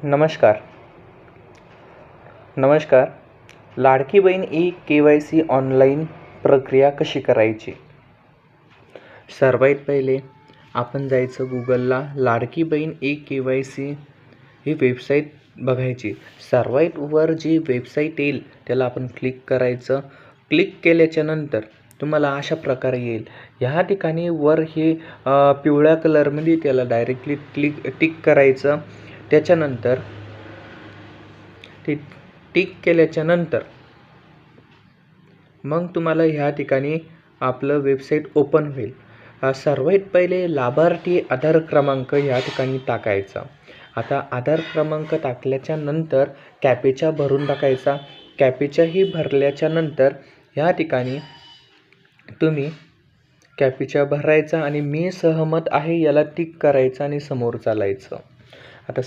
नमस्कार. Ladki Bahin KYC online प्रक्रिया कशी करायची? सर्वात पहिले आपण जायचं गुगलला. लाडकी बहीण KYC ही वेबसाईट बघायची. सर्वात वर जी वेबसाईट येईल त्याला आपण क्लिक करायचं. क्लिक केल्याच्या नंतर तुम्हाला अशा प्रकारे येईल. ह्या ठिकाणी वर हे पिवळ्या कलरमध्ये त्याला डायरेक्टली टिक करायचं. त्याच्यानंतर ते टिक केल्याच्या नंतर मग तुम्हाला ह्या ठिकाणी आपलं वेबसाईट ओपन होईल. सर्वात पहिले लाभार्थी आधार क्रमांक ह्या ठिकाणी टाकायचा. आता आधार क्रमांक टाकल्याच्या नंतर कॅपेचा भरून टाकायचा. कॅपेचाही भरल्याच्या नंतर ह्या ठिकाणी तुम्ही कॅपेचा भरायचा आणि मी सहमत आहे याला टिक करायचं आणि समोर चालायचं. आता